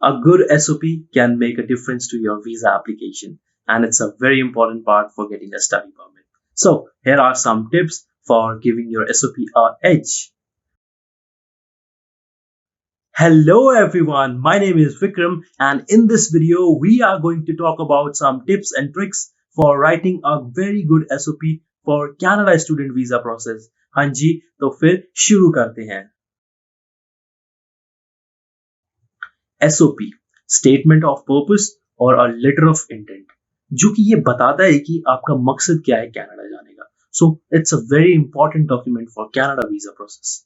A good SOP can make a difference to your visa application, and it's a very important part for getting a study permit. So, here are some tips for giving your SOP a edge. Hello everyone, my name is Vikram, and in this video we are going to talk about some tips and tricks for writing a very good SOP for Canada student visa process. हाँ जी, तो फिर शुरू करते हैं. SOP, Statement of Purpose और a Letter of Intent, जो कि ये बताता है कि आपका मकसद क्या है कनाडा जाने का. So it's a very important document for Canada visa process.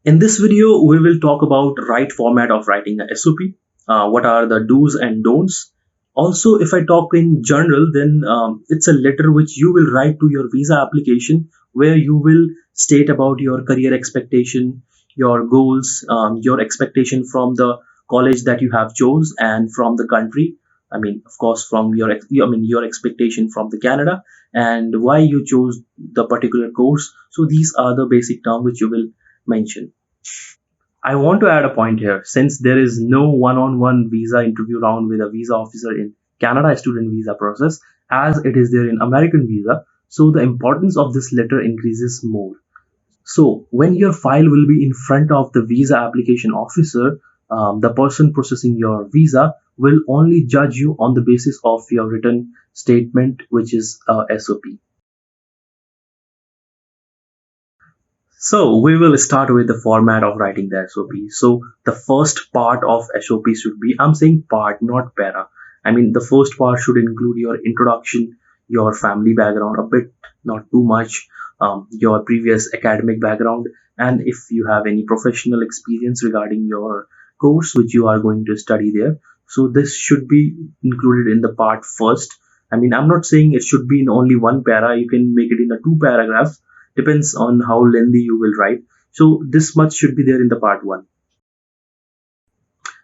In this video, we will talk about right format of writing a SOP, what are the do's and don'ts. Also, if I talk in general, then it's a letter which you will write to your visa application where you will state about your career expectation, your goals, your expectation from the college that you have chose and from the country. I mean, of course, from your expectation from the Canada and why you chose the particular course. So these are the basic terms which you will mention. I want to add a point here. Since there is no one-on-one visa interview round with a visa officer in Canada student visa process, as it is there in American visa, so the importance of this letter increases more. So when your file will be in front of the visa application officer, the person processing your visa will only judge you on the basis of your written statement, which is SOP. So we will start with the format of writing the SOP. So the first part of SOP should be, I'm saying part, not para. I mean, the first part should include your introduction, your family background a bit, not too much, your previous academic background, and if you have any professional experience regarding your course which you are going to study there. So this should be included in the part first. I mean, I'm not saying it should be in only one para. You can make it in a two paragraphs, depends on how lengthy you will write. So this much should be there in the part 1.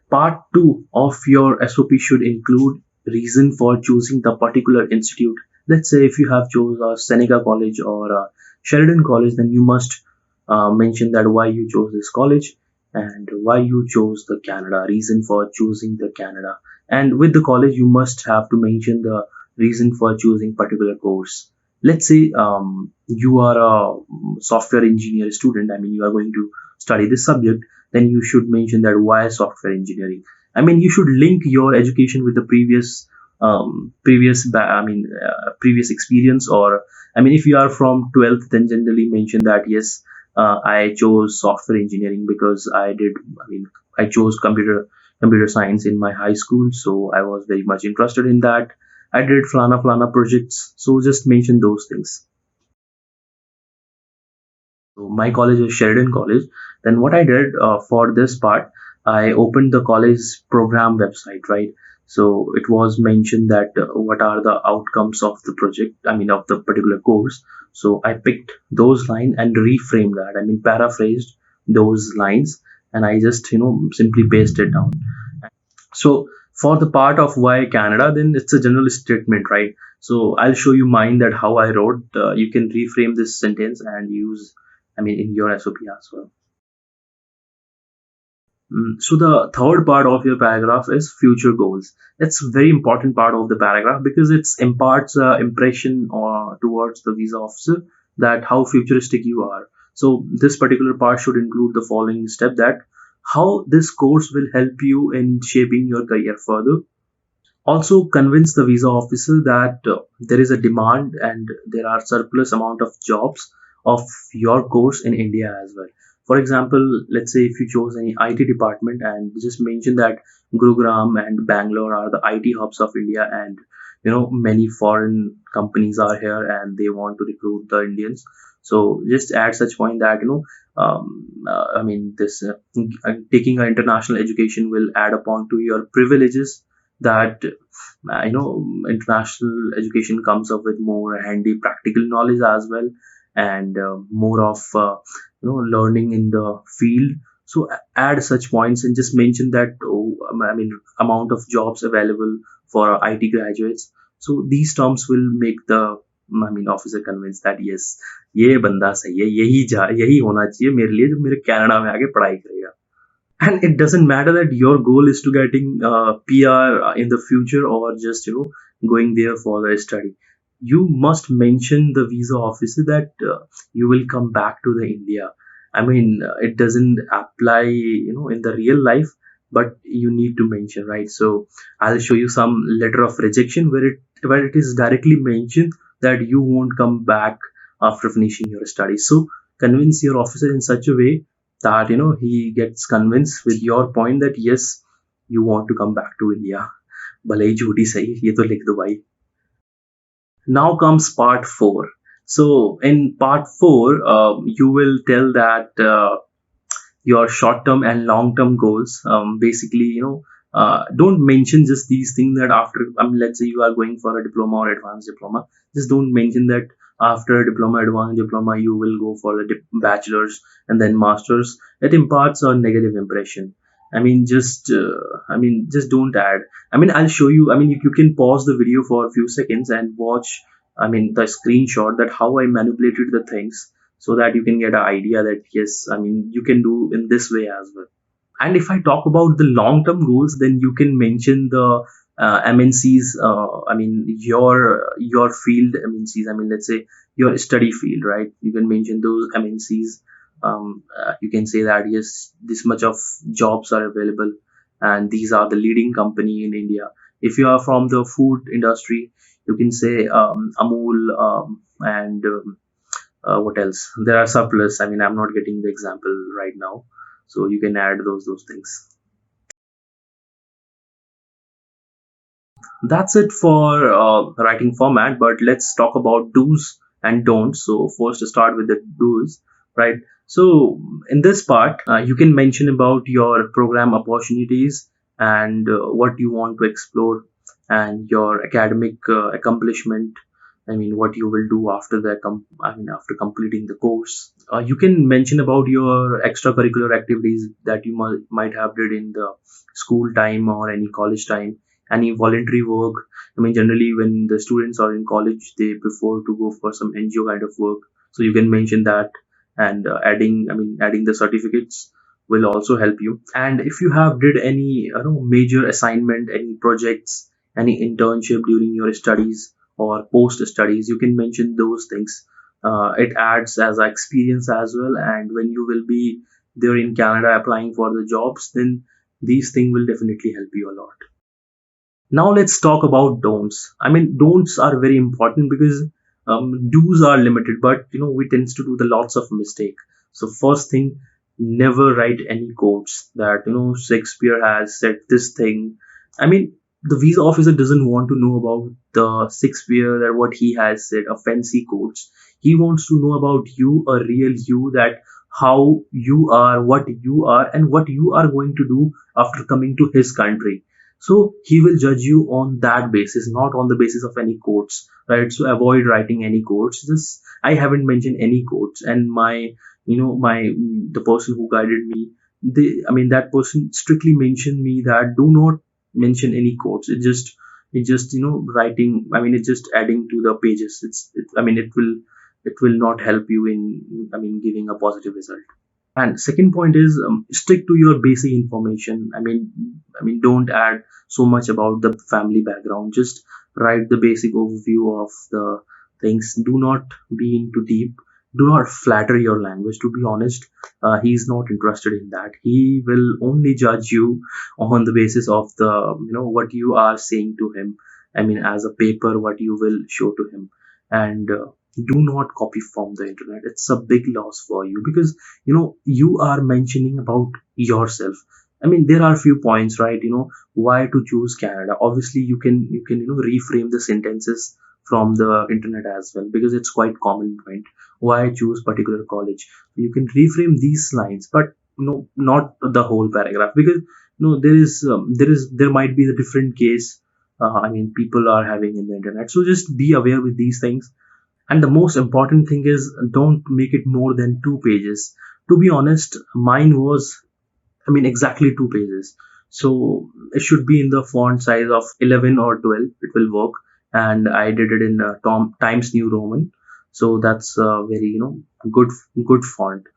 Part 2 of your SOP should include reason for choosing the particular institute. Let's say if you have chose a Seneca College or a Sheridan College, then you must mention that why you chose this college and why you chose the Canada, reason for choosing the Canada. And with the college, you must have to mention the reason for choosing particular course. Let's say you are a software engineer student. I mean, you are going to study this subject, then you should mention that why software engineering. I mean, you should link your education with the previous experience. Or I mean, if you are from 12th, then generally mention that yes, I chose software engineering because I chose computer science in my high school, so I was very much interested in that. I did flana projects, so just mention those things. So my college was Sheridan College. Then what I did for this part, I opened the college program website, right? So it was mentioned that what are the outcomes of the project, I mean of the particular course. So I picked those lines and reframed that, I mean paraphrased those lines, and I just simply pasted it down. So for the part of why Canada, then it's a general statement, right? So I'll show you mine that how I wrote. You can reframe this sentence and use, I mean, in your SOP as well. So the third part of your paragraph is future goals. It's a very important part of the paragraph because it imparts impression towards the visa officer that how futuristic you are. So this particular part should include the following step: that how this course will help you in shaping your career further. Also convince the visa officer that there is a demand and there are surplus amount of jobs of your course in India as well. For example, let's say if you chose any IT department and just mention that Gurugram and Bangalore are the IT hubs of India, and many foreign companies are here and they want to recruit the Indians. So just add such point that I mean this taking an international education will add upon to your privileges, that international education comes up with more handy practical knowledge as well, and more of learning in the field. So add such points and just mention that I mean amount of jobs available for IT graduates. So these terms will make the officer convinced that yes, ये बंदा सही है, यही होना चाहिए मेरे लिए जो मेरे कनाडा में आके पढ़ाई करेगा. And it doesn't matter that your goal is to getting PR in the future, or just going there for the study. You must mention the visa officer that you will come back to the India. I mean, it doesn't apply in the real life, but you need to mention, right? So I'll show you some letter of rejection where it is directly mentioned that you won't come back after finishing your studies. So convince your officer in such a way that he gets convinced with your point that yes, you want to come back to India. भले ही झूठी सही, ये तो लिख दो भाई. Now comes part 4. So in part 4, you will tell that your short term and long term goals. Basically, don't mention just these things that after, I mean, let's say you are going for a diploma or advanced diploma, just don't mention that after diploma, advanced diploma, you will go for the bachelor's and then master's. It imparts a negative impression. Just don't add. I mean, I'll show you. I mean, you can pause the video for a few seconds and watch. I mean, the screenshot that how I manipulated the things, so that you can get an idea that yes, I mean, you can do in this way as well. And if I talk about the long term goals, then you can mention the MNCs. I mean, your field MNCs. I mean, let's say your study field, right? You can mention those MNCs. You can say that yes, this much of jobs are available, and these are the leading company in India. If you are from the food industry, you can say Amul, and what else? There are surplus. I mean, I'm not getting the example right now, so you can add those things. That's it for writing format, but let's talk about do's and don'ts. So first, to start with the do's, right? So in this part, you can mention about your program opportunities and what you want to explore, and your academic accomplishment. I mean, what you will do after after completing the course. You can mention about your extracurricular activities that you might have did in the school time or any college time, any voluntary work. I mean, generally when the students are in college, they prefer to go for some NGO kind of work. So you can mention that, and adding the certificates will also help you. And if you have did any major assignment, any projects, any internship during your studies or post studies, you can mention those things. It adds as an experience as well, and when you will be there in Canada applying for the jobs, then these things will definitely help you a lot. Now let's talk about don'ts. I mean, don'ts are very important because do's are limited, but we tends to do the lots of mistake. So first thing, never write any quotes that Shakespeare has said this thing. I mean, the visa officer doesn't want to know about the Shakespeare or what he has said, a fancy quotes. He wants to know about you, a real you, that how you are, and what you are going to do after coming to his country. So he will judge you on that basis, not on the basis of any quotes, right? So avoid writing any quotes. Just I haven't mentioned any quotes, and the person who guided me, that person strictly mentioned me that do not mention any quotes. It just writing. I mean, it's just adding to the pages. It will not help you in giving a positive result. And second point is, stick to your basic information. Don't add so much about the family background. Just write the basic overview of the things. Do not be into deep. Do not flatter your language. To be honest, he's not interested in that. He will only judge you on the basis of the what you are saying to him. I mean, as a paper, what you will show to him, and do not copy from the internet. It's a big loss for you because you are mentioning about yourself. I mean, there are few points, right? Why to choose Canada. Obviously, you can reframe the sentences from the internet as well, because it's quite common point. Why choose particular college? You can reframe these lines, but not the whole paragraph, because there might be the different case. People are having in the internet. So just be aware with these things. And the most important thing is, don't make it more than 2 pages. To be honest, mine was, exactly 2 pages. So it should be in the font size of 11 or 12. It will work. And I did it in Times New Roman. So that's a very, good font.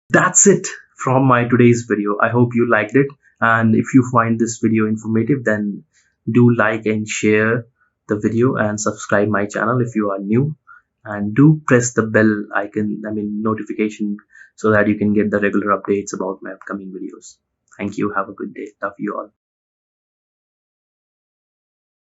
That's it from my today's video. I hope you liked it, and if you find this video informative, then do like and share the video and subscribe my channel if you are new, and do press the bell icon, notification, so that you can get the regular updates about my upcoming videos. Thank you. Have a good day. Love you all.